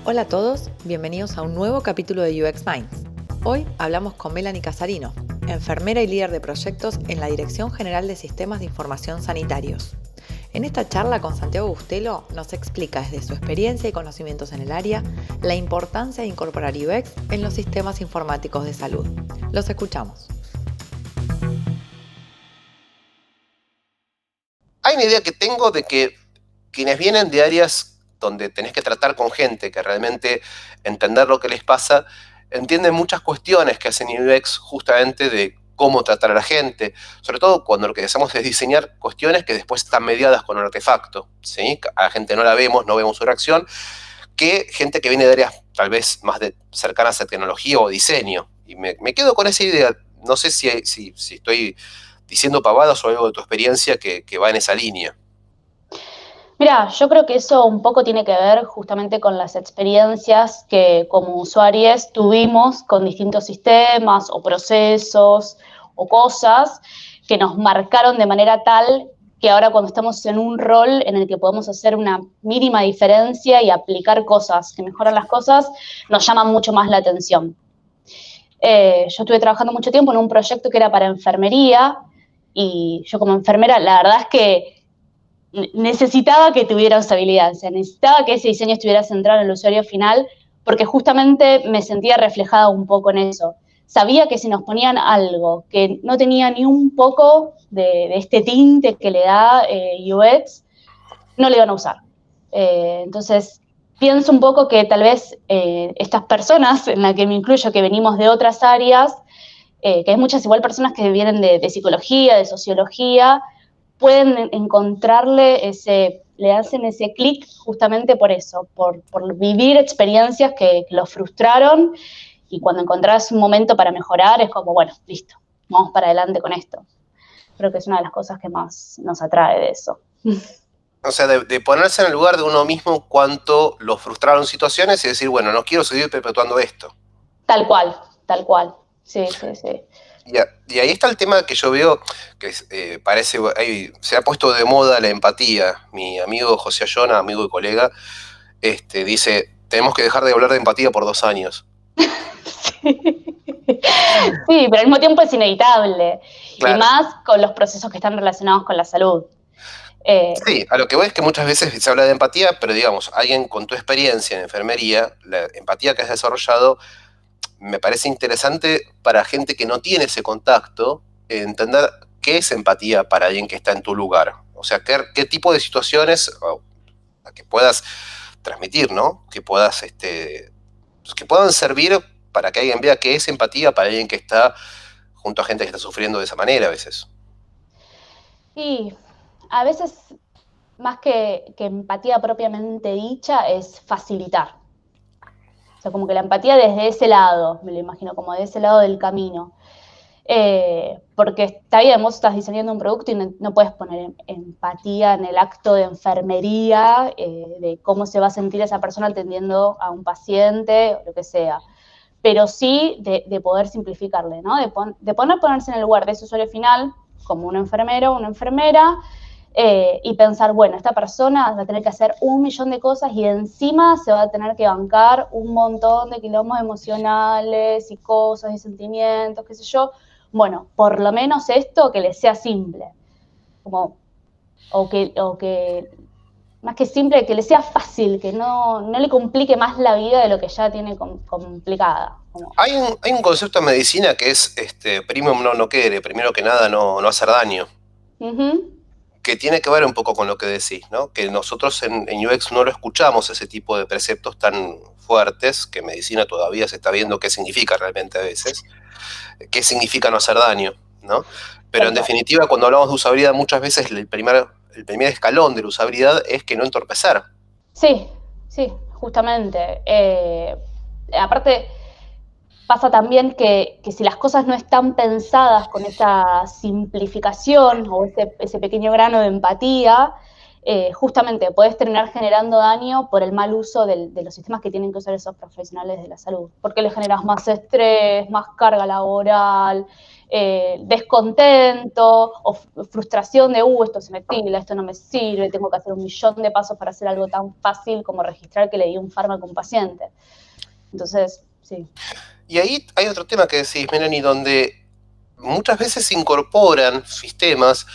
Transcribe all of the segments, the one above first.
Hola a todos, bienvenidos a un nuevo capítulo de UX Minds. Hoy hablamos con Melanie Casarino, enfermera y líder de proyectos en la Dirección General de Sistemas de Información Sanitarios. En esta charla con Santiago Bustelo nos explica desde su experiencia y conocimientos en el área la importancia de incorporar UX en los sistemas informáticos de salud. Los escuchamos. Hay una idea que tengo de que quienes vienen de áreas donde tenés que tratar con gente, que realmente entender lo que les pasa, entienden muchas cuestiones que hacen UX justamente de cómo tratar a la gente, sobre todo cuando lo que hacemos es diseñar cuestiones que después están mediadas con un artefacto, ¿sí? A la gente no la vemos, no vemos su reacción, que gente que viene de áreas tal vez más cercanas a tecnología o diseño. Y me quedo con esa idea, no sé si estoy diciendo pavadas o algo de tu experiencia que va en esa línea. Mira, yo creo que eso un poco tiene que ver justamente con las experiencias que como usuarios tuvimos con distintos sistemas o procesos o cosas que nos marcaron de manera tal que ahora cuando estamos en un rol en el que podemos hacer una mínima diferencia y aplicar cosas que mejoran las cosas, nos llaman mucho más la atención. Yo estuve trabajando mucho tiempo en un proyecto que era para enfermería y yo como enfermera la verdad es que necesitaba que tuviera usabilidad, o sea, necesitaba que ese diseño estuviera centrado en el usuario final, porque justamente me sentía reflejada un poco en eso. Sabía que si nos ponían algo que no tenía ni un poco de este tinte que le da UX, no lo iban a usar. Entonces, pienso un poco que tal vez estas personas, en las que me incluyo, que venimos de otras áreas, que hay muchas igual personas que vienen de psicología, de sociología, pueden encontrarle le hacen ese clic justamente por eso, por vivir experiencias que los frustraron y cuando encontrás un momento para mejorar es como, bueno, listo, vamos para adelante con esto. Creo que es una de las cosas que más nos atrae de eso. O sea, de ponerse en el lugar de uno mismo cuánto lo frustraron situaciones y decir, bueno, no quiero seguir perpetuando esto. Tal cual. Sí, sí, sí. Y ahí está el tema que yo veo que parece, se ha puesto de moda la empatía. Mi amigo José Ayona, amigo y colega, dice, tenemos que dejar de hablar de empatía por 2 años. Sí, pero al mismo tiempo es inevitable. Y Claro. más con los procesos que están relacionados con la salud. Sí, a lo que voy es que muchas veces se habla de empatía, pero digamos, alguien con tu experiencia en enfermería, la empatía que has desarrollado, me parece interesante para gente que no tiene ese contacto, entender qué es empatía para alguien que está en tu lugar. O sea, qué tipo de situaciones que puedas transmitir, ¿no? Que puedas, que puedan servir para que alguien vea qué es empatía para alguien que está junto a gente que está sufriendo de esa manera a veces. Y a veces, más que empatía propiamente dicha, es facilitar. O sea, como que la empatía desde ese lado, me lo imagino, como de ese lado del camino. Porque está bien, vos estás diseñando un producto y no puedes poner empatía en el acto de enfermería, de cómo se va a sentir esa persona atendiendo a un paciente, o lo que sea. Pero sí de poder simplificarle, ¿no? De ponerse en el lugar de ese usuario final, como un enfermero o una enfermera, y pensar, bueno, esta persona va a tener que hacer 1.000.000 de cosas y encima se va a tener que bancar un montón de quilombos emocionales y cosas y sentimientos, qué sé yo. Bueno, por lo menos esto que le sea simple. Como, o que más que simple, que le sea fácil, que no le complique más la vida de lo que ya tiene complicada. Como, Hay un concepto en medicina que es primum non nocere, primero que nada no hacer daño, que tiene que ver un poco con lo que decís, ¿no? Que nosotros en UX no lo escuchamos, ese tipo de preceptos tan fuertes, que en medicina todavía se está viendo qué significa realmente a veces, qué significa no hacer daño, ¿no? Pero tal en cual. definitiva, cuando hablamos de usabilidad, muchas veces el primer escalón de la usabilidad es que no entorpecer. Sí, sí, justamente. Aparte, pasa también que si las cosas no están pensadas con esa simplificación o ese pequeño grano de empatía, justamente puedes terminar generando daño por el mal uso de los sistemas que tienen que usar esos profesionales de la salud, porque les generas más estrés, más carga laboral, descontento o frustración de, esto se me tila, esto no me sirve, tengo que hacer 1.000.000 de pasos para hacer algo tan fácil como registrar que le di un fármaco a un paciente. Entonces, sí. Y ahí hay otro tema que decís, Melanie, donde muchas veces se incorporan sistemas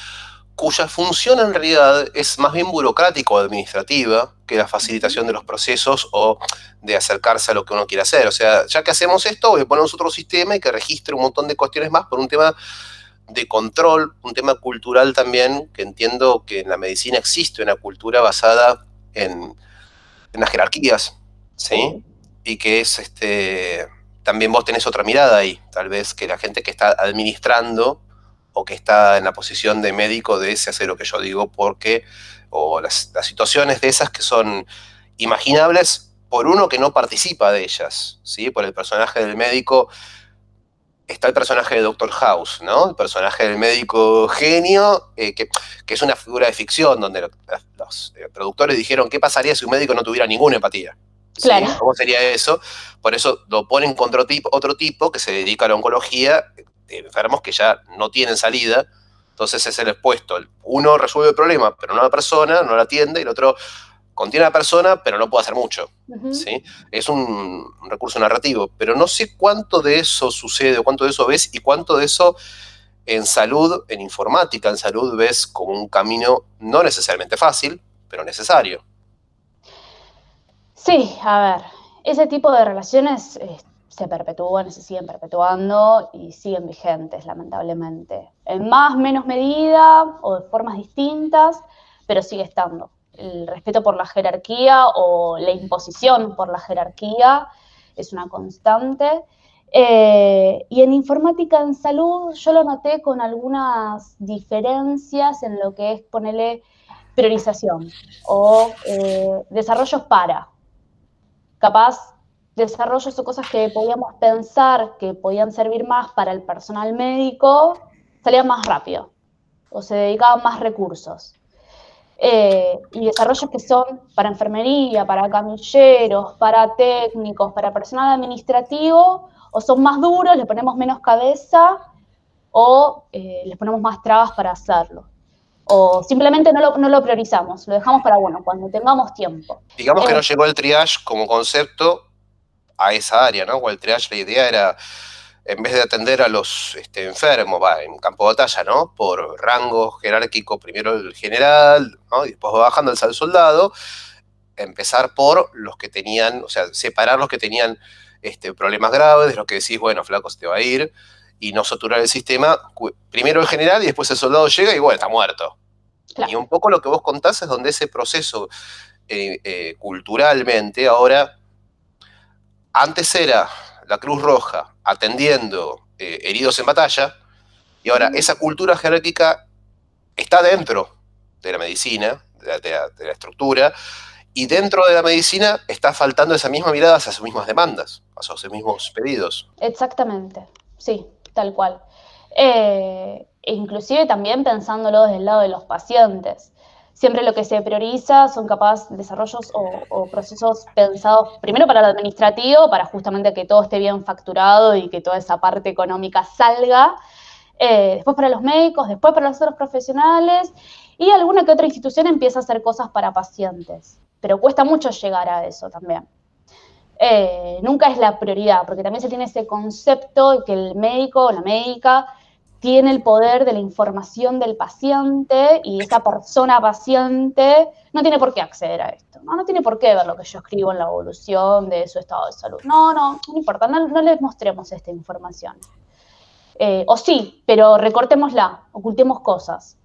cuya función en realidad es más bien burocrática o administrativa que la facilitación de los procesos o de acercarse a lo que uno quiere hacer. O sea, ya que hacemos esto, le ponemos otro sistema y que registre un montón de cuestiones más por un tema de control, un tema cultural también, que entiendo que en la medicina existe una cultura basada en las jerarquías, ¿sí? Y que es también vos tenés otra mirada ahí, tal vez que la gente que está administrando o que está en la posición de médico de ese hacer lo que yo digo, porque, o las situaciones de esas que son imaginables por uno que no participa de ellas, ¿sí? Por el personaje del médico está el personaje de Doctor House, ¿no? El personaje del médico genio, que es una figura de ficción, donde los productores dijeron, ¿qué pasaría si un médico no tuviera ninguna empatía? ¿Sí? Claro. ¿Cómo sería eso? Por eso lo ponen contra otro tipo que se dedica a la oncología, de enfermos que ya no tienen salida. Entonces es el expuesto. Uno resuelve el problema, pero no la persona, no la atiende, y el otro contiene a la persona, pero no puede hacer mucho. ¿Sí? Es un recurso narrativo, pero no sé cuánto de eso sucede, o cuánto de eso ves, y cuánto de eso en salud, en informática, en salud, ves como un camino no necesariamente fácil, pero necesario. Sí, a ver, ese tipo de relaciones se perpetúan, se siguen perpetuando y siguen vigentes, lamentablemente. En más, menos medida o de formas distintas, pero sigue estando. El respeto por la jerarquía o la imposición por la jerarquía es una constante. Y en informática en salud yo lo noté con algunas diferencias en lo que es ponerle priorización o desarrollos para. Capaz desarrollos o cosas que podíamos pensar que podían servir más para el personal médico, salían más rápido o se dedicaban más recursos. Y desarrollos que son para enfermería, para camilleros, para técnicos, para personal administrativo, o son más duros, le ponemos menos cabeza o les ponemos más trabas para hacerlo. O simplemente no lo priorizamos, lo dejamos para, bueno, cuando tengamos tiempo. Digamos que no llegó el triage como concepto a esa área, ¿no? O el triage, la idea era, en vez de atender a los enfermos, en campo de batalla, ¿no? Por rango jerárquico, primero el general, ¿no? Y después va bajando al soldado, empezar por los que tenían, o sea, separar los que tenían problemas graves, de los que decís, bueno, flaco, se te va a ir, y no saturar el sistema. Primero el general y después el soldado llega y, bueno, está muerto. Claro. Y un poco lo que vos contás es donde ese proceso culturalmente ahora, antes era la Cruz Roja atendiendo heridos en batalla, y ahora esa cultura jerárquica está dentro de la medicina, de la estructura, y dentro de la medicina está faltando esa misma mirada hacia sus mismas demandas, hacia sus mismos pedidos. Exactamente, sí, tal cual. Inclusive también pensándolo desde el lado de los pacientes. Siempre lo que se prioriza son capaz desarrollos o procesos pensados primero para el administrativo, para justamente que todo esté bien facturado y que toda esa parte económica salga, después para los médicos, después para los otros profesionales, y alguna que otra institución empieza a hacer cosas para pacientes, pero cuesta mucho llegar a eso también. Nunca es la prioridad, porque también se tiene ese concepto de que el médico o la médica tiene el poder de la información del paciente y esa persona paciente no tiene por qué acceder a esto, no tiene por qué ver lo que yo escribo en la evolución de su estado de salud. No importa, no les mostremos esta información. O sí, pero recortémosla, ocultemos cosas.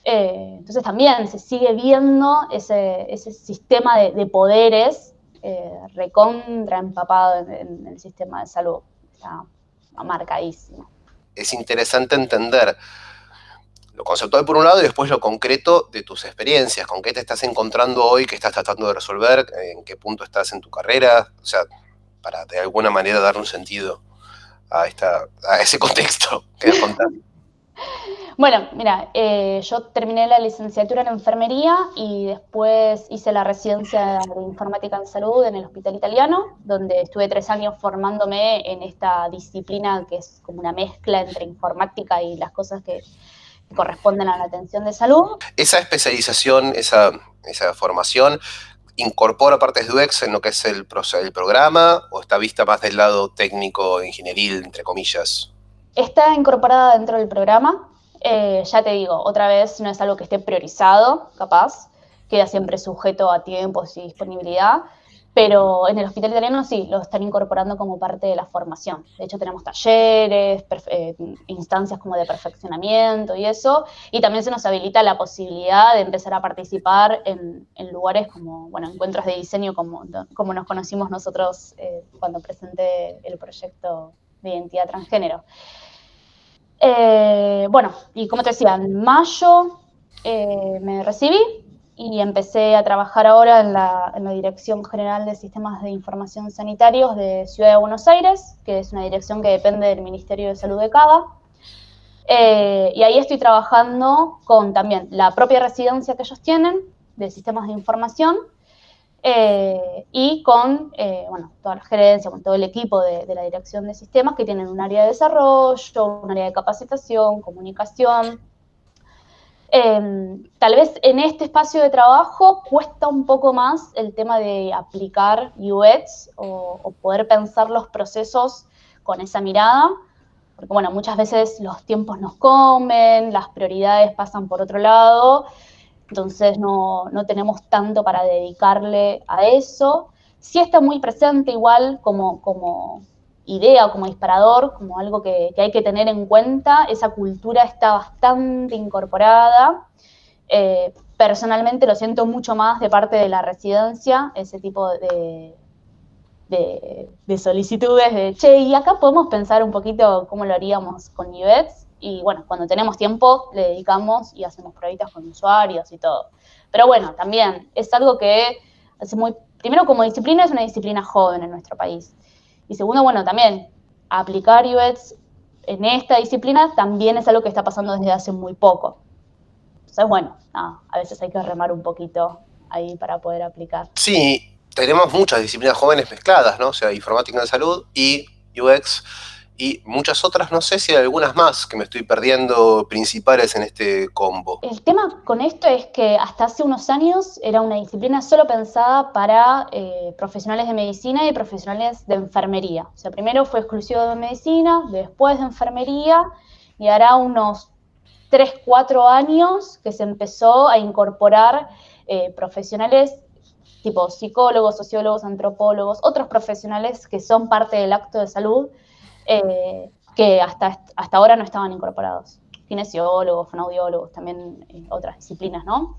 Entonces también se sigue viendo ese sistema de poderes recontra empapado en el sistema de salud. Está marcadísimo. Es interesante entender lo conceptual por un lado y después lo concreto de tus experiencias, con qué te estás encontrando hoy, qué estás tratando de resolver, en qué punto estás en tu carrera, o sea, para de alguna manera darle un sentido a ese contexto que contar. Bueno, Bueno, mira, yo terminé la licenciatura en enfermería y después hice la residencia de informática en salud en el Hospital Italiano, donde estuve 3 años formándome en esta disciplina que es como una mezcla entre informática y las cosas que corresponden a la atención de salud. Esa especialización, esa formación, ¿incorpora partes de UX en lo que es el programa o está vista más del lado técnico, ingenieril, entre comillas? Está incorporada dentro del programa. Ya te digo, otra vez no es algo que esté priorizado, capaz, queda siempre sujeto a tiempos y disponibilidad, pero en el Hospital Italiano sí, lo están incorporando como parte de la formación. De hecho, tenemos talleres, instancias como de perfeccionamiento y eso, y también se nos habilita la posibilidad de empezar a participar en lugares como, bueno, encuentros de diseño como nos conocimos nosotros cuando presenté el proyecto de identidad transgénero. Bueno, y como te decía, en mayo me recibí y empecé a trabajar ahora en la Dirección General de Sistemas de Información Sanitarios de Ciudad de Buenos Aires, que es una dirección que depende del Ministerio de Salud de Cava. Y ahí estoy trabajando con también la propia residencia que ellos tienen de sistemas de información y con bueno, toda la gerencia, con todo el equipo de la dirección de sistemas que tienen un área de desarrollo, un área de capacitación, comunicación. Tal vez en este espacio de trabajo cuesta un poco más el tema de aplicar UX o poder pensar los procesos con esa mirada, porque bueno, muchas veces los tiempos nos comen, las prioridades pasan por otro lado, entonces no tenemos tanto para dedicarle a eso. Sí está muy presente igual como idea, como disparador, como algo que hay que tener en cuenta. Esa cultura está bastante incorporada. Personalmente lo siento mucho más de parte de la residencia, ese tipo de solicitudes de, che, y acá podemos pensar un poquito cómo lo haríamos con UX. Y bueno, cuando tenemos tiempo le dedicamos y hacemos pruebitas con usuarios y todo. Pero bueno, también es algo que hace muy... Primero, como disciplina, es una disciplina joven en nuestro país. Y segundo, bueno, también aplicar UX en esta disciplina también es algo que está pasando desde hace muy poco. Entonces, bueno, nada, a veces hay que remar un poquito ahí para poder aplicar. Sí, tenemos muchas disciplinas jóvenes mezcladas, ¿no? O sea, informática en salud y UX y muchas otras, no sé si hay algunas más que me estoy perdiendo principales en este combo. El tema con esto es que hasta hace unos años era una disciplina solo pensada para profesionales de medicina y profesionales de enfermería. O sea, primero fue exclusivo de medicina, después de enfermería, y hará unos 3, 4 años que se empezó a incorporar profesionales tipo psicólogos, sociólogos, antropólogos, otros profesionales que son parte del acto de salud, que hasta ahora no estaban incorporados. Kinesiólogos, fonoaudiólogos, también otras disciplinas, ¿no?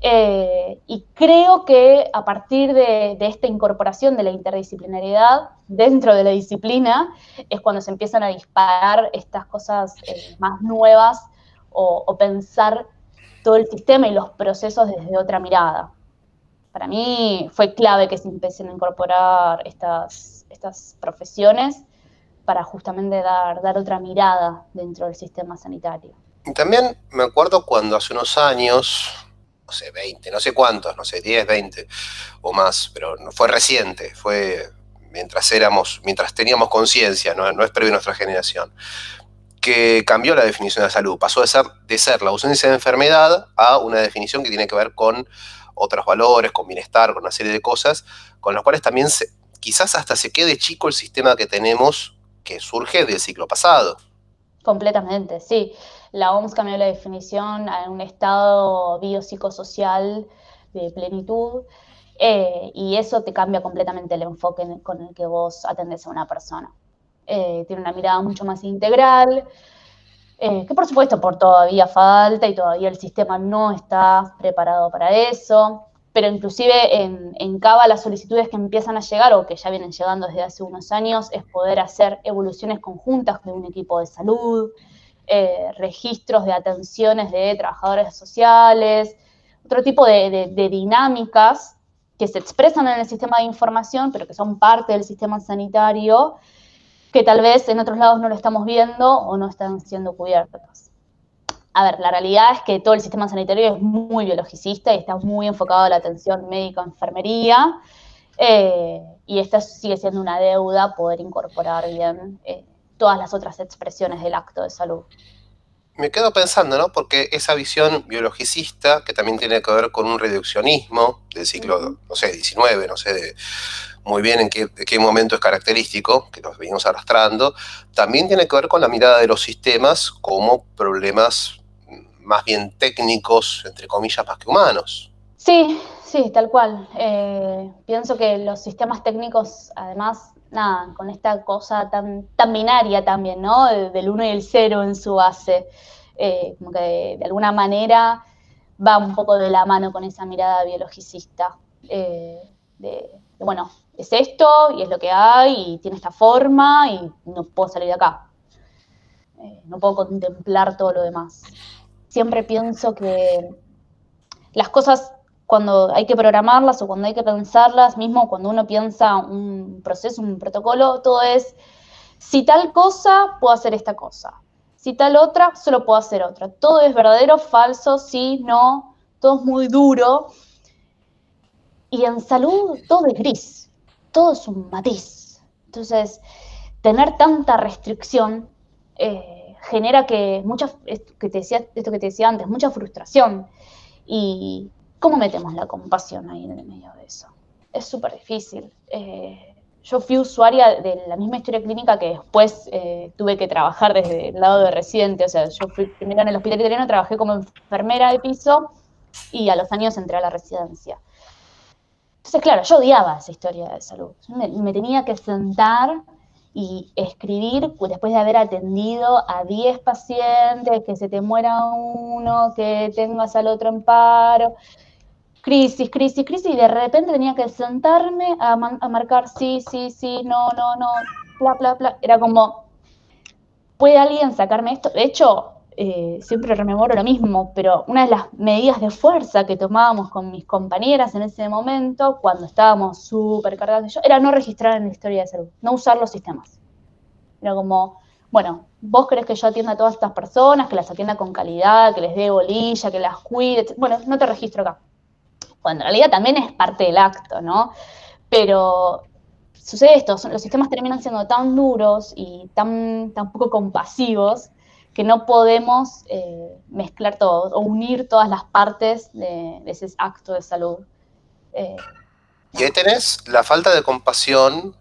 Y creo que a partir de esta incorporación de la interdisciplinariedad dentro de la disciplina es cuando se empiezan a disparar estas cosas más nuevas o pensar todo el sistema y los procesos desde otra mirada. Para mí fue clave que se empiecen a incorporar estas profesiones para justamente dar otra mirada dentro del sistema sanitario. Y también me acuerdo cuando hace unos años, no sé, 20, no sé cuántos, no sé, 10, 20 o más, pero no fue reciente, fue mientras teníamos conciencia, no es previo a nuestra generación, que cambió la definición de salud. Pasó de ser la ausencia de enfermedad a una definición que tiene que ver con otros valores, con bienestar, con una serie de cosas, con las cuales también quizás hasta se quede chico el sistema que tenemos que surge del siglo pasado. Completamente, sí. La OMS cambió la definición a un estado biopsicosocial de plenitud y eso te cambia completamente el enfoque con el que vos atendés a una persona. Tiene una mirada mucho más integral, que por supuesto por todavía falta y todavía el sistema no está preparado para eso, pero inclusive en Cava las solicitudes que empiezan a llegar o que ya vienen llegando desde hace unos años es poder hacer evoluciones conjuntas de un equipo de salud, registros de atenciones de trabajadores sociales, otro tipo de dinámicas que se expresan en el sistema de información, pero que son parte del sistema sanitario, que tal vez en otros lados no lo estamos viendo o no están siendo cubiertas. A ver, la realidad es que todo el sistema sanitario es muy biologicista y está muy enfocado a la atención médico-enfermería, y esta sigue siendo una deuda poder incorporar bien todas las otras expresiones del acto de salud. Me quedo pensando, ¿no? Porque esa visión biologicista, que también tiene que ver con un reduccionismo del siglo, no sé, XIX, no sé muy bien en qué momento es característico, que nos venimos arrastrando, también tiene que ver con la mirada de los sistemas como problemas más bien técnicos, entre comillas, más que humanos. Sí, sí, tal cual. Pienso que los sistemas técnicos, además, nada, con esta cosa tan binaria también, ¿no? Del 1 y el 0 en su base, como que de alguna manera va un poco de la mano con esa mirada biologicista, bueno, es esto y es lo que hay y tiene esta forma y no puedo salir de acá. No puedo contemplar todo lo demás. Siempre pienso que las cosas, cuando hay que programarlas o cuando hay que pensarlas, mismo cuando uno piensa un proceso, un protocolo, todo es, si tal cosa, puedo hacer esta cosa. Si tal otra, solo puedo hacer otra. Todo es verdadero, falso, sí, no, todo es muy duro. Y en salud todo es gris, todo es un matiz. Entonces, tener tanta restricción genera que esto que te decía antes, mucha frustración. ¿Y cómo metemos la compasión ahí en el medio de eso? Es súper difícil. Yo fui usuaria de la misma historia clínica que después tuve que trabajar desde el lado de residente. O sea, yo fui primero en el hospital italiano, trabajé como enfermera de piso y a los años entré a la residencia. Entonces, claro, yo odiaba esa historia de salud. Me tenía que sentar y escribir después de haber atendido a 10 pacientes, que se te muera uno, que tengas al otro en paro, crisis, crisis, crisis, y de repente tenía que sentarme a marcar sí, sí, sí, no, no, no, bla, bla, bla. Era como, ¿puede alguien sacarme esto? De hecho, siempre rememoro lo mismo, pero una de las medidas de fuerza que tomábamos con mis compañeras en ese momento, cuando estábamos súper cargadas, era no registrar en la historia de salud, no usar los sistemas. Era como, bueno, vos querés que yo atienda a todas estas personas, que las atienda con calidad, que les dé bolilla, que las cuide, bueno, no te registro acá. Cuando en realidad también es parte del acto, ¿no? Pero sucede esto, los sistemas terminan siendo tan duros y tan poco compasivos que no podemos mezclar todo o unir todas las partes de ese acto de salud. Y ahí tenés la falta de compasión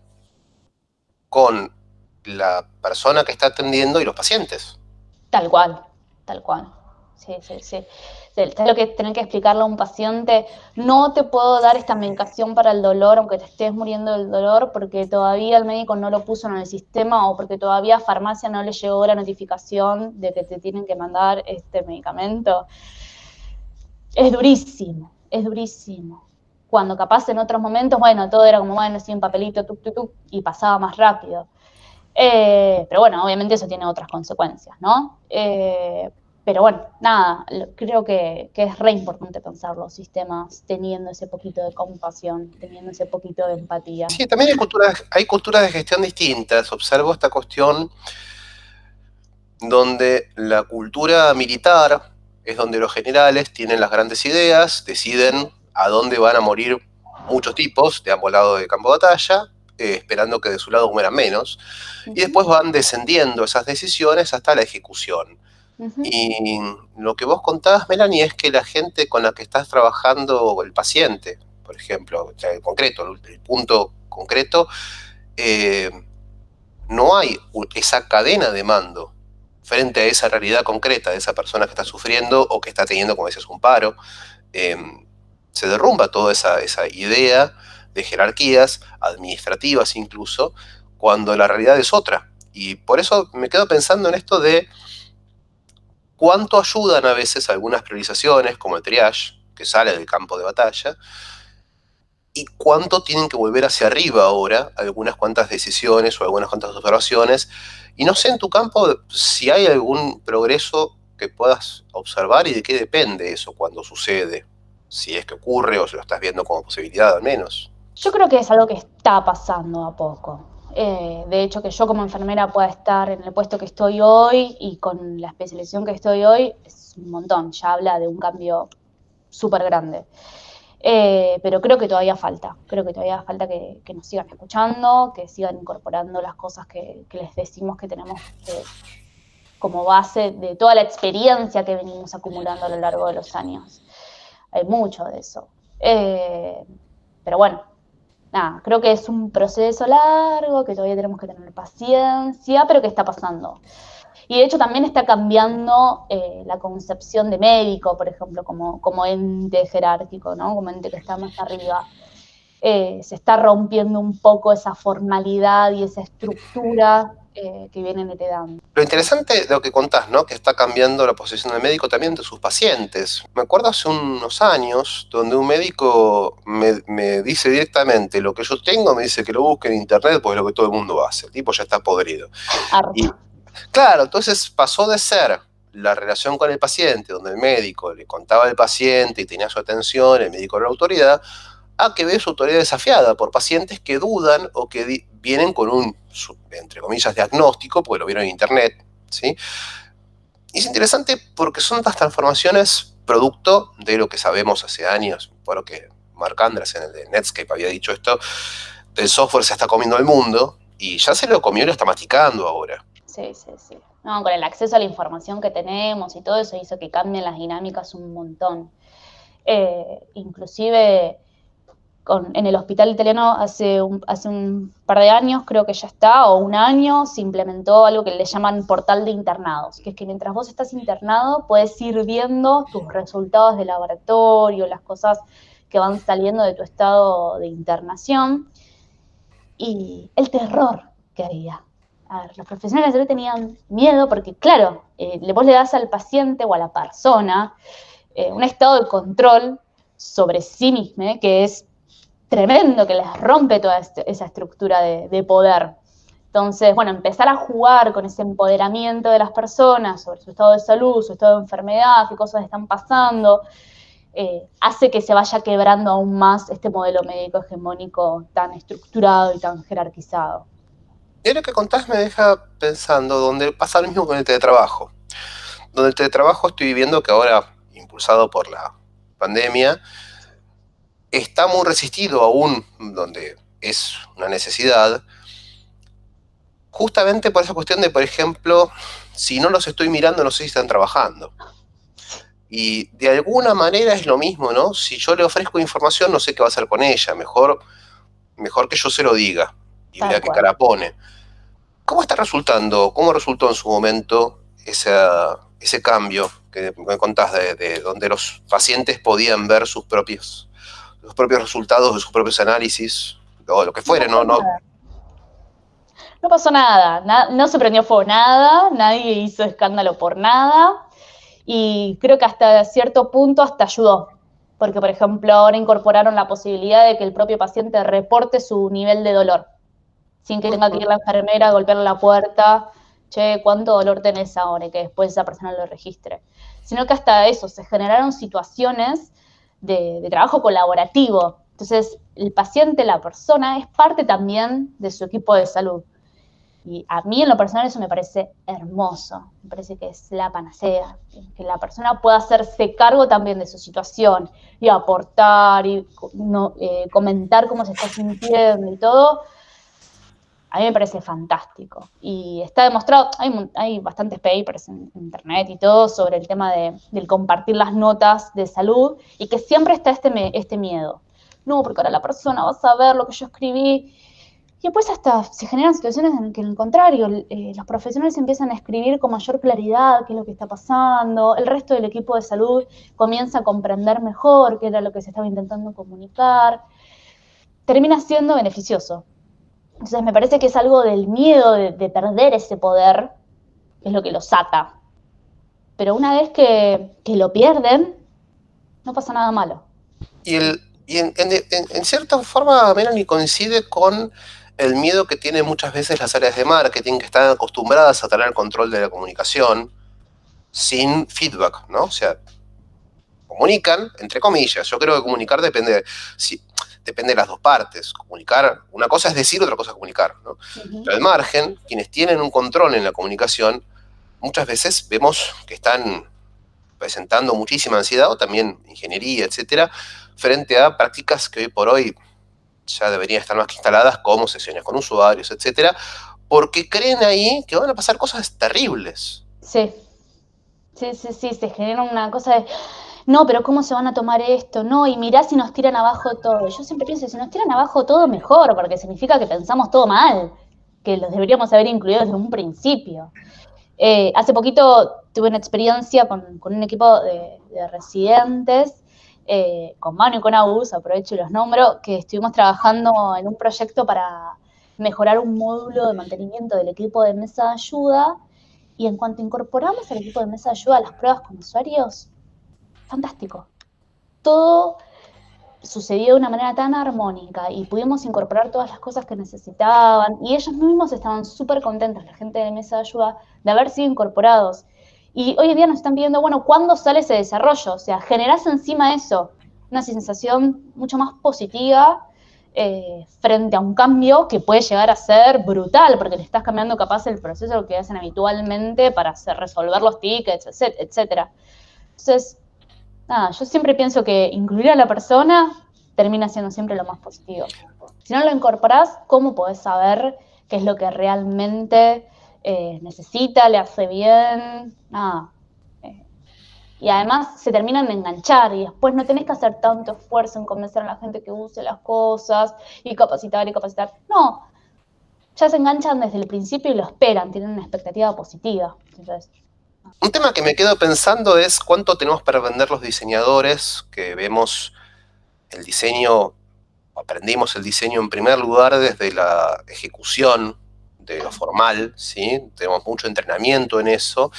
con la persona que está atendiendo y los pacientes. Tal cual, tal cual. Sí, sí, sí. Lo que tener que explicarle a un paciente, no te puedo dar esta medicación para el dolor, aunque te estés muriendo del dolor, porque todavía el médico no lo puso en el sistema o porque todavía a farmacia no le llegó la notificación de que te tienen que mandar este medicamento. Es durísimo, es durísimo. Cuando capaz en otros momentos, bueno, todo era como, bueno, sí, un papelito, tuc, tuc, tuc, y pasaba más rápido. Pero bueno, obviamente eso tiene otras consecuencias, ¿no? Pero bueno, nada, creo que es re importante pensar los sistemas teniendo ese poquito de compasión, teniendo ese poquito de empatía. Sí, también hay culturas de gestión distintas. Observo esta cuestión donde la cultura militar es donde los generales tienen las grandes ideas, deciden a dónde van a morir muchos tipos de ambos lados del campo de batalla, esperando que de su lado mueran menos, y después van descendiendo esas decisiones hasta la ejecución. Y lo que vos contabas, Melanie, es que la gente con la que estás trabajando, el paciente, por ejemplo, o sea, en concreto, el punto concreto, no hay esa cadena de mando frente a esa realidad concreta de esa persona que está sufriendo o que está teniendo, como decías, un paro. Se derrumba toda esa idea de jerarquías administrativas incluso, cuando la realidad es otra. Y por eso me quedo pensando en esto de cuánto ayudan a veces algunas priorizaciones, como el triage, que sale del campo de batalla, y cuánto tienen que volver hacia arriba ahora, algunas cuantas decisiones o algunas cuantas observaciones. Y no sé en tu campo si hay algún progreso que puedas observar y de qué depende eso cuando sucede, si es que ocurre o si lo estás viendo como posibilidad al menos. Yo creo que es algo que está pasando a poco. De hecho, que yo como enfermera pueda estar en el puesto que estoy hoy y con la especialización que estoy hoy es un montón, ya habla de un cambio súper grande. Pero creo que todavía falta, que nos sigan escuchando, que sigan incorporando las cosas que les decimos que tenemos como base de toda la experiencia que venimos acumulando a lo largo de los años. Hay mucho de eso. Pero bueno, nada, creo que es un proceso largo, que todavía tenemos que tener paciencia, pero que está pasando. Y de hecho también está cambiando la concepción de médico, por ejemplo, como ente jerárquico, ¿no? Como ente que está más arriba. Se está rompiendo un poco esa formalidad y esa estructura que vienen heredando. Lo interesante de lo que contás, ¿no? Que está cambiando la posición del médico también de sus pacientes. Me acuerdo hace unos años donde un médico me dice directamente lo que yo tengo, me dice que lo busque en internet, pues es lo que todo el mundo hace. El tipo ya está podrido. Y claro, entonces pasó de ser la relación con el paciente, donde el médico le contaba al paciente y tenía su atención, el médico era la autoridad, a que ve su autoridad desafiada por pacientes que dudan o que vienen con un, entre comillas, diagnóstico, porque lo vieron en internet, ¿sí? Y es interesante porque son estas transformaciones producto de lo que sabemos hace años, por lo que Marc Andreessen, el de Netscape, había dicho esto, el software se está comiendo el mundo, y ya se lo comió y lo está masticando ahora. Sí. No, con el acceso a la información que tenemos y todo eso hizo que cambien las dinámicas un montón. Inclusive en el hospital italiano hace un par de años, creo que ya está, o un año, se implementó algo que le llaman portal de internados, que es que mientras vos estás internado puedes ir viendo tus resultados de laboratorio, las cosas que van saliendo de tu estado de internación, y el terror que había. A ver, los profesionales de salud tenían miedo porque, claro, vos le das al paciente o a la persona un estado de control sobre sí mismo, que es tremendo, que les rompe toda esa estructura de poder. Entonces, bueno, empezar a jugar con ese empoderamiento de las personas sobre su estado de salud, su estado de enfermedad, qué cosas están pasando, hace que se vaya quebrando aún más este modelo médico hegemónico tan estructurado y tan jerarquizado. Y lo que contás me deja pensando, donde pasa lo mismo con el teletrabajo. Donde el teletrabajo estoy viendo que ahora, impulsado por la pandemia, está muy resistido aún, donde es una necesidad, justamente por esa cuestión de, por ejemplo, si no los estoy mirando, no sé si están trabajando. Y de alguna manera es lo mismo, ¿no? Si yo le ofrezco información, no sé qué va a hacer con ella. Mejor que yo se lo diga y vea qué cara pone. ¿Cómo está resultando? ¿Cómo resultó en su momento ese cambio que me contás de donde los pacientes podían ver los propios resultados de sus propios análisis, o lo que fuere, ¿no? No pasó nada, no se prendió fuego nada, nadie hizo escándalo por nada, y creo que hasta cierto punto hasta ayudó, porque por ejemplo ahora incorporaron la posibilidad de que el propio paciente reporte su nivel de dolor, sin que tenga que ir la enfermera a golpearle la puerta, che, ¿cuánto dolor tenés ahora? Y que después esa persona lo registre. Sino que hasta eso, se generaron situaciones de trabajo colaborativo. Entonces, el paciente, la persona, es parte también de su equipo de salud. Y a mí en lo personal eso me parece hermoso, me parece que es la panacea, que la persona pueda hacerse cargo también de su situación y aportar y comentar cómo se está sintiendo y todo. A mí me parece fantástico. Y está demostrado, hay bastantes papers en internet y todo sobre el tema del compartir las notas de salud y que siempre está este miedo. No, porque ahora la persona va a saber lo que yo escribí. Y después hasta se generan situaciones en las que, al contrario, los profesionales empiezan a escribir con mayor claridad qué es lo que está pasando, el resto del equipo de salud comienza a comprender mejor qué era lo que se estaba intentando comunicar. Termina siendo beneficioso. Entonces me parece que es algo del miedo de perder ese poder, que es lo que los ata. Pero una vez que lo pierden, no pasa nada malo. Y en cierta forma, Melanie, coincide con el miedo que tienen muchas veces las áreas de marketing, que están acostumbradas a tener el control de la comunicación sin feedback, ¿no? O sea, comunican, entre comillas. Yo creo que comunicar depende. depende de las dos partes. Comunicar, una cosa es decir, otra cosa es comunicar, ¿no? Pero al margen, quienes tienen un control en la comunicación, muchas veces vemos que están presentando muchísima ansiedad o también ingeniería, etcétera, frente a prácticas que hoy por hoy ya deberían estar más que instaladas, como sesiones con usuarios, etcétera, porque creen ahí que van a pasar cosas terribles. Sí, se genera una cosa de, no, pero ¿cómo se van a tomar esto? No, y mirá si nos tiran abajo todo. Yo siempre pienso, si nos tiran abajo todo, mejor, porque significa que pensamos todo mal, que los deberíamos haber incluido desde un principio. Hace poquito tuve una experiencia con un equipo de residentes, con Manu y con Agus, aprovecho y los nombro, que estuvimos trabajando en un proyecto para mejorar un módulo de mantenimiento del equipo de mesa de ayuda, y en cuanto incorporamos al equipo de mesa de ayuda a las pruebas con usuarios, fantástico. Todo sucedió de una manera tan armónica y pudimos incorporar todas las cosas que necesitaban, y ellos mismos estaban súper contentos, la gente de mesa de ayuda, de haber sido incorporados. Y hoy en día nos están pidiendo, bueno, ¿cuándo sale ese desarrollo? O sea, generás encima eso una sensación mucho más positiva frente a un cambio que puede llegar a ser brutal, porque le estás cambiando capaz el proceso que hacen habitualmente para resolver los tickets, etcétera. Entonces, nada, yo siempre pienso que incluir a la persona termina siendo siempre lo más positivo. Si no lo incorporás, ¿cómo podés saber qué es lo que realmente necesita, le hace bien? Nada. Y además se terminan de enganchar y después no tenés que hacer tanto esfuerzo en convencer a la gente que use las cosas y capacitar y capacitar. No, ya se enganchan desde el principio y lo esperan, tienen una expectativa positiva. Entonces, un tema que me quedo pensando es cuánto tenemos para vender los diseñadores, que vemos el diseño, aprendimos el diseño en primer lugar desde la ejecución de lo formal, ¿sí? Tenemos mucho entrenamiento en eso.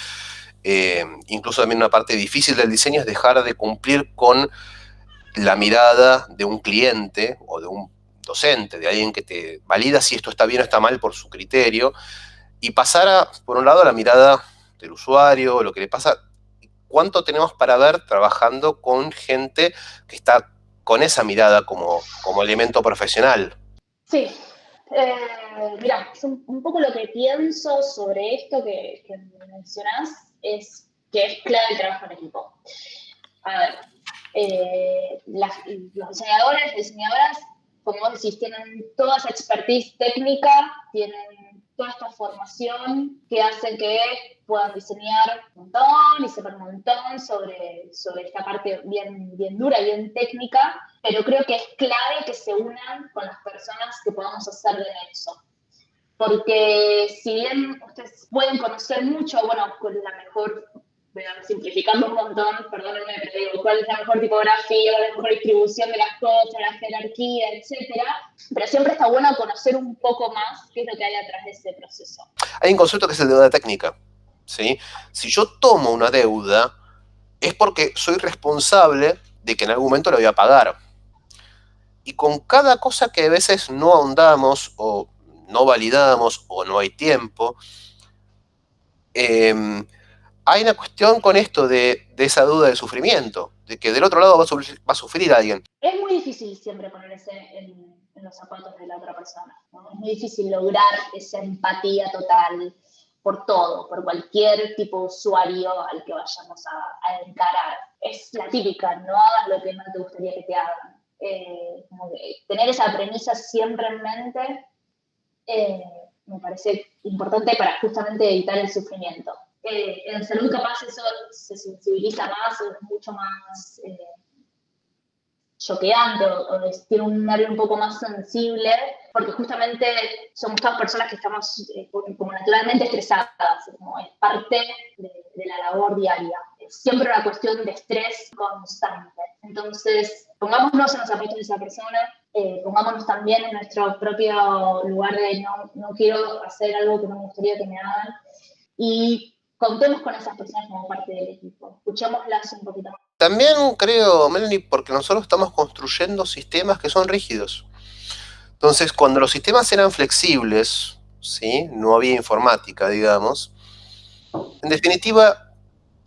Incluso también una parte difícil del diseño es dejar de cumplir con la mirada de un cliente o de un docente, de alguien que te valida si esto está bien o está mal por su criterio, y pasar a, por un lado, a la mirada del usuario, lo que le pasa, cuánto tenemos para ver trabajando con gente que está con esa mirada como elemento profesional. Sí, mira, un poco lo que pienso sobre esto que mencionás es que es clave el trabajo en equipo. A ver, los diseñadores, diseñadoras, como vos decís, tienen toda esa expertise técnica, tienen toda esta formación que hace que puedan diseñar un montón y sepan un montón sobre esta parte bien dura y bien técnica, pero creo que es clave que se unan con las personas que podamos hacer de eso. Porque si bien ustedes pueden conocer mucho, bueno, con la mejor, simplificando un montón, perdónenme, pero digo, cuál es la mejor tipografía, la mejor distribución de las cosas, la jerarquía, etcétera, pero siempre está bueno conocer un poco más qué es lo que hay atrás de ese proceso. Hay un concepto que es el de deuda técnica, ¿sí? Si yo tomo una deuda, es porque soy responsable de que en algún momento la voy a pagar. Y con cada cosa que a veces no ahondamos o no validamos o no hay tiempo, hay una cuestión con esto de esa duda de sufrimiento, de que del otro lado va a sufrir alguien. Es muy difícil siempre ponerse en los zapatos de la otra persona, ¿no? Es muy difícil lograr esa empatía total por todo, por cualquier tipo de usuario al que vayamos a encarar. Es la típica, no hagas lo que no te gustaría que te hagan. Como que tener esa premisa siempre en mente me parece importante para justamente evitar el sufrimiento. En salud capaz eso se sensibiliza más, es mucho más choqueante o tiene un nervio un poco más sensible, porque justamente somos todas personas que estamos como naturalmente estresadas, como es parte de la labor diaria. Es siempre una cuestión de estrés constante. Entonces, pongámonos en los zapatos de esa persona, pongámonos también en nuestro propio lugar de no quiero hacer algo que no me gustaría que me hagan, y contemos con esas personas como parte del equipo, escuchémoslas un poquito más. También creo, Melanie, porque nosotros estamos construyendo sistemas que son rígidos. Entonces, cuando los sistemas eran flexibles, ¿sí? No había informática, digamos, en definitiva,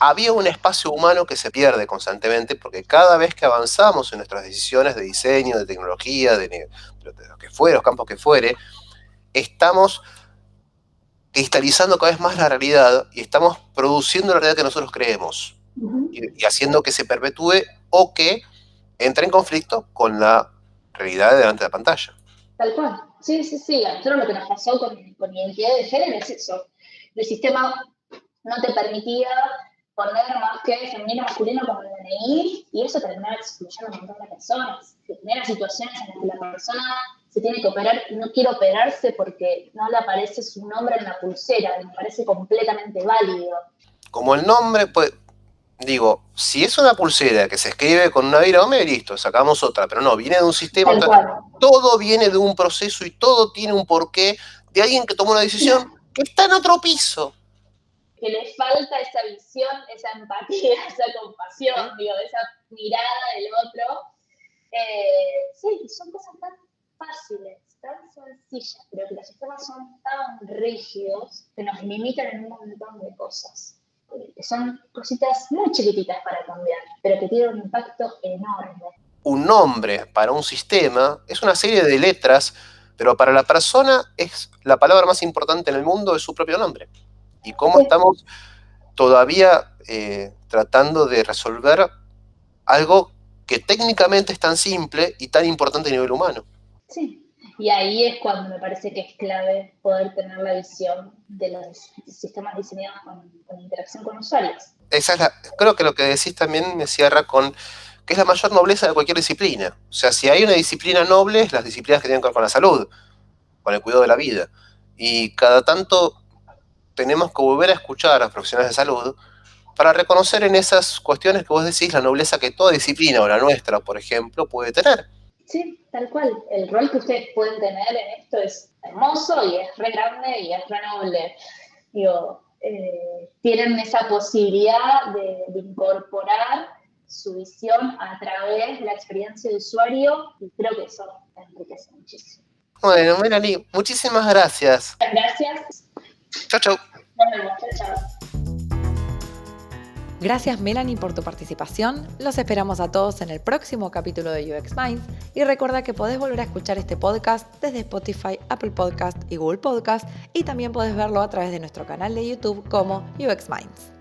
había un espacio humano que se pierde constantemente porque cada vez que avanzamos en nuestras decisiones de diseño, de tecnología, de lo que fuere, los campos que fuere, estamos cristalizando cada vez más la realidad y estamos produciendo la realidad que nosotros creemos y haciendo que se perpetúe o que entre en conflicto con la realidad de delante de la pantalla. Tal cual. Sí, sí, sí. A nosotros lo que nos pasó con identidad de género es eso. El sistema no te permitía poner más que femenino masculino como el DNI y eso terminaba excluyendo a un montón de personas. Se generan situaciones en las que la persona se tiene que operar y no quiere operarse porque no le aparece su nombre en la pulsera, y me parece completamente válido. Como el nombre, pues, digo, si es una pulsera que se escribe con una virome, listo, sacamos otra, pero no, viene de un sistema, todo viene de un proceso y todo tiene un porqué de alguien que tomó una decisión que está en otro piso. Que le falta esa visión, esa empatía, esa compasión, digo, esa mirada del otro. Sí, son cosas tan fáciles, tan sencillas, pero que los sistemas son tan rígidos que nos limitan en un montón de cosas. Que son cositas muy chiquititas para cambiar, pero que tienen un impacto enorme. Un nombre para un sistema es una serie de letras, pero para la persona es la palabra más importante en el mundo es su propio nombre. Y cómo estamos todavía tratando de resolver algo que técnicamente es tan simple y tan importante a nivel humano. Sí, y ahí es cuando me parece que es clave poder tener la visión de los sistemas diseñados con interacción con usuarios. Creo que lo que decís también me cierra con que es la mayor nobleza de cualquier disciplina. O sea, si hay una disciplina noble, es las disciplinas que tienen que ver con la salud, con el cuidado de la vida. Y cada tanto tenemos que volver a escuchar a los profesionales de salud para reconocer en esas cuestiones que vos decís la nobleza que toda disciplina, o la nuestra, por ejemplo, puede tener. Sí, tal cual. El rol que ustedes pueden tener en esto es hermoso y es re grande y es re noble. Digo, tienen esa posibilidad de incorporar su visión a través de la experiencia de usuario y creo que eso enriquece muchísimo. Bueno, Melanie, muchísimas gracias. Gracias. Chau, chau. Nos vemos. Chau, chau. Gracias Melanie por tu participación, los esperamos a todos en el próximo capítulo de UX Minds y recuerda que podés volver a escuchar este podcast desde Spotify, Apple Podcast y Google Podcast y también podés verlo a través de nuestro canal de YouTube como UX Minds.